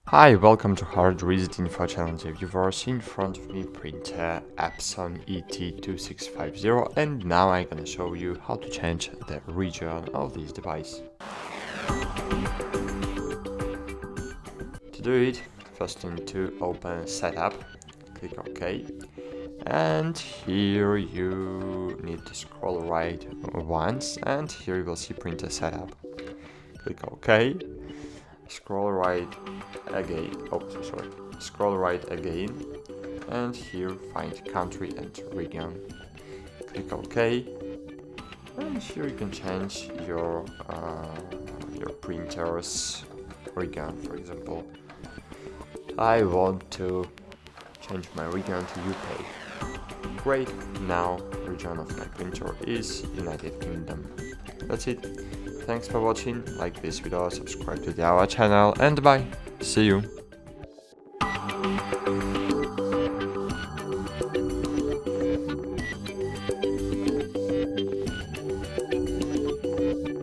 Hi, welcome to HardReset.Info channel viewers. In front of me printer Epson ET2650, and now I'm gonna show you how to change the region of this device. To do it, first you need to open Setup, click OK, and here you need to scroll right once, and here you will see Printer Setup. Click OK. Scroll right again, scroll right again, and here find country and region. Click OK, and here you can change your printer's region. For example, I want to change my region to UK. Great, now region of my printer is United Kingdom. That's it. Thanks for watching, like this video, subscribe to our channel, and bye. See you.